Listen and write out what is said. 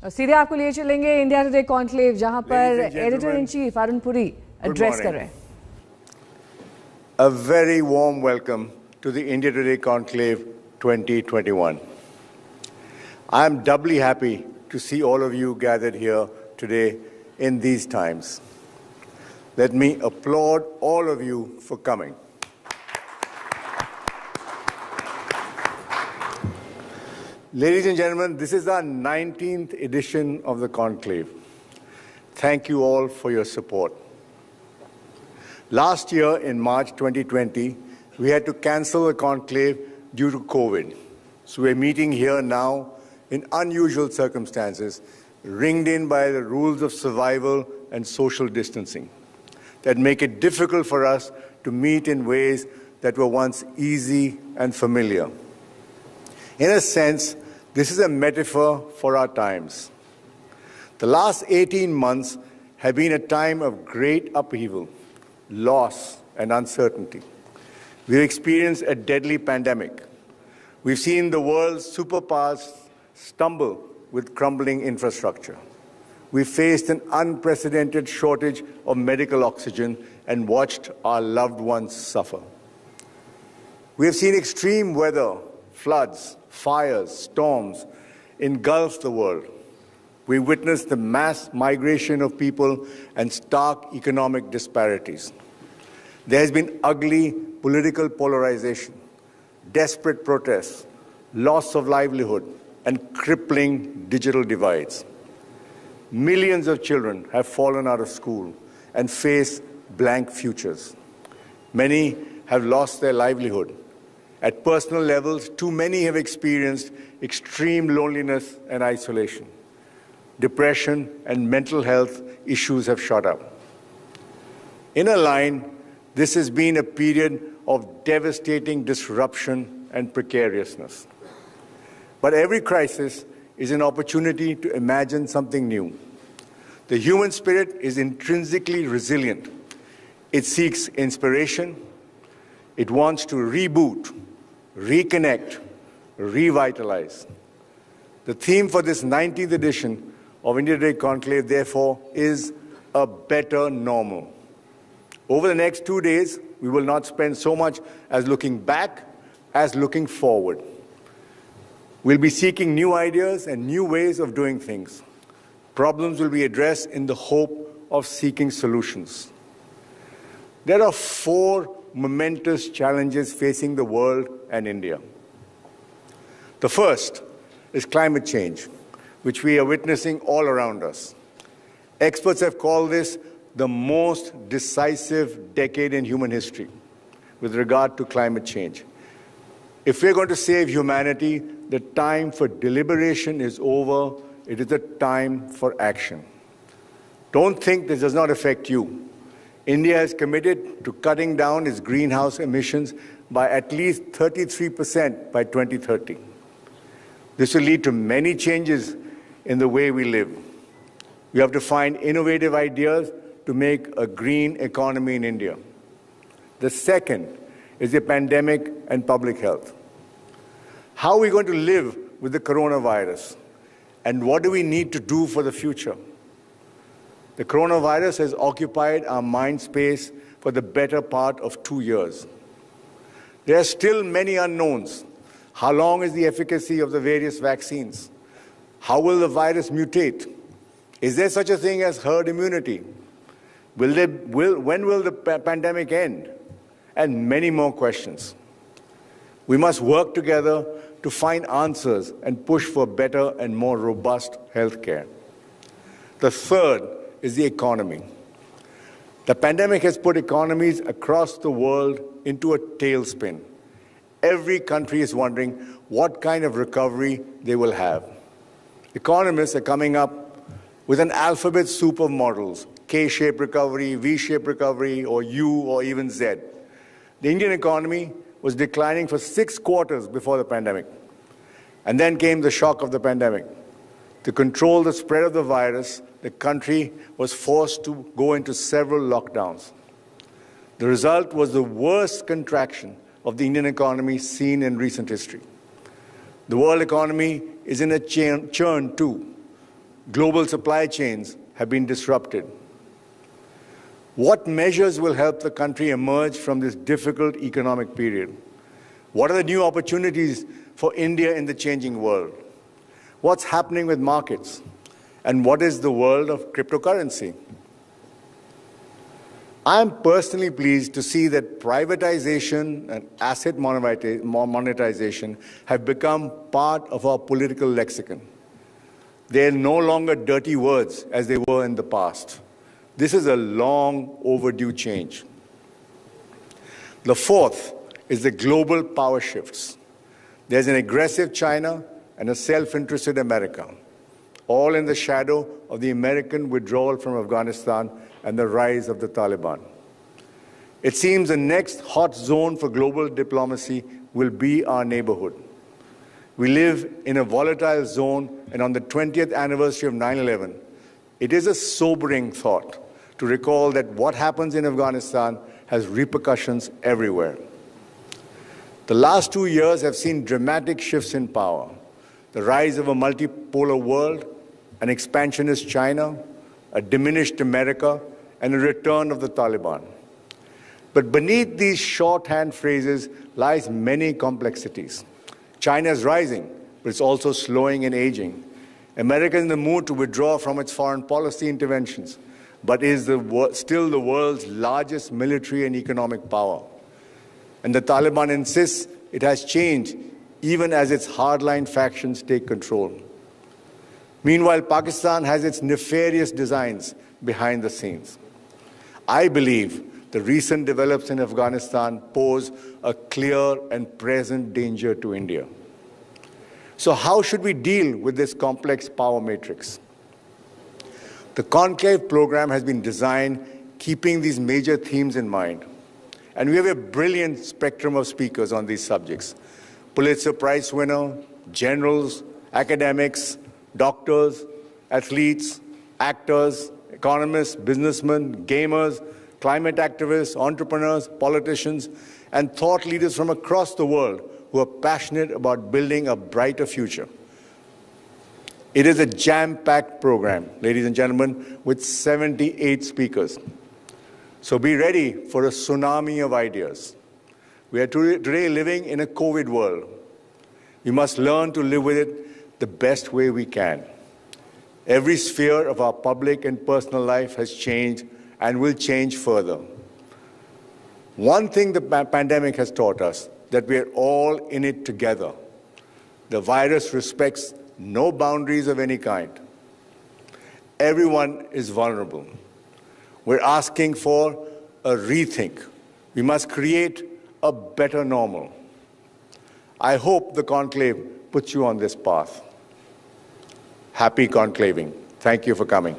सीधे आपको लिए चलेंगे इंडिया टुडे कॉन्क्लेव, जहां पर editor in chief Arun Puri address कर रहे हैं. A very warm welcome to the India Today Conclave 2021. I am doubly happy to see all of you gathered here today in these times. Let me applaud all of you for coming. Ladies and gentlemen, this is our 19th edition of the Conclave. Thank you all for your support. Last year, in March 2020, we had to cancel the Conclave due to COVID. So we're meeting here now in unusual circumstances, ringed in by the rules of survival and social distancing that make it difficult for us to meet in ways that were once easy and familiar. In a sense, this is a metaphor for our times. The last 18 months have been a time of great upheaval, loss, and uncertainty. We've experienced a deadly pandemic. We've seen the world's superpowers stumble with crumbling infrastructure. We faced an unprecedented shortage of medical oxygen and watched our loved ones suffer. We have seen extreme weather, floods, fires, storms engulf the world. We witnessed the mass migration of people and stark economic disparities. There has been ugly political polarization, desperate protests, loss of livelihood, and crippling digital divides. Millions of children have fallen out of school and face blank futures. Many have lost their livelihood. At personal levels, too many have experienced extreme loneliness and isolation. Depression and mental health issues have shot up. In a line, this has been a period of devastating disruption and precariousness. But every crisis is an opportunity to imagine something new. The human spirit is intrinsically resilient. It seeks inspiration. It wants to reboot, reconnect, revitalize. The theme for this 19th edition of India Today Conclave, therefore, is a better normal. Over the next 2 days, we will not spend so much as looking back as looking forward. We'll be seeking new ideas and new ways of doing things. Problems will be addressed in the hope of seeking solutions. There are 4 momentous challenges facing the world and India. The first is climate change, which we are witnessing all around us. Experts have called this the most decisive decade in human history with regard to climate change. If we're going to save humanity, the time for deliberation is over. It is the time for action. Don't think this does not affect you. India has committed to cutting down its greenhouse emissions by at least 33% by 2030. This will lead to many changes in the way we live. We have to find innovative ideas to make a green economy in India. The second is the pandemic and public health. How are we going to live with the coronavirus? And what do we need to do for the future? The coronavirus has occupied our mind space for the better part of 2 years. There are still many unknowns. How long is the efficacy of the various vaccines? How will the virus mutate? Is there such a thing as herd immunity? When will the pandemic end? And many more questions. We must work together to find answers and push for better and more robust health care. The third is the economy. The pandemic has put economies across the world into a tailspin. Every country is wondering what kind of recovery they will have. Economists are coming up with an alphabet soup of models: K-shaped recovery, V-shaped recovery, or U, or even Z. The Indian economy was declining for 6 quarters before the pandemic. And then came the shock of the pandemic. To control the spread of the virus, the country was forced to go into several lockdowns. The result was the worst contraction of the Indian economy seen in recent history. The world economy is in a churn too. Global supply chains have been disrupted. What measures will help the country emerge from this difficult economic period? What are the new opportunities for India in the changing world? What's happening with markets? And what is the world of cryptocurrency? I am personally pleased to see that privatization and asset monetization have become part of our political lexicon. They are no longer dirty words as they were in the past. This is a long overdue change. The fourth is the global power shifts. There's an aggressive China and a self-interested America, all in the shadow of the American withdrawal from Afghanistan and the rise of the Taliban. It seems the next hot zone for global diplomacy will be our neighborhood. We live in a volatile zone, and on the 20th anniversary of 9/11, it is a sobering thought to recall that what happens in Afghanistan has repercussions everywhere. The last 2 years have seen dramatic shifts in power, the rise of a multipolar world, an expansionist China, a diminished America, and a return of the Taliban. But beneath these shorthand phrases lies many complexities. China is rising, but it's also slowing and aging. America is in the mood to withdraw from its foreign policy interventions, but is still the world's largest military and economic power. And the Taliban insists it has changed, even as its hardline factions take control. Meanwhile, Pakistan has its nefarious designs behind the scenes. I believe the recent developments in Afghanistan pose a clear and present danger to India. So how should we deal with this complex power matrix? The Conclave program has been designed keeping these major themes in mind. And we have a brilliant spectrum of speakers on these subjects. Pulitzer Prize winner, generals, academics, doctors, athletes, actors, economists, businessmen, gamers, climate activists, entrepreneurs, politicians, and thought leaders from across the world who are passionate about building a brighter future. It is a jam-packed program, ladies and gentlemen, with 78 speakers. So be ready for a tsunami of ideas. We are today living in a COVID world. We must learn to live with it the best way we can. Every sphere of our public and personal life has changed and will change further. One thing the pandemic has taught us, that we are all in it together. The virus respects no boundaries of any kind. Everyone is vulnerable. We're asking for a rethink. We must create a better normal. I hope the conclave puts you on this path. Happy conclaving. Thank you for coming.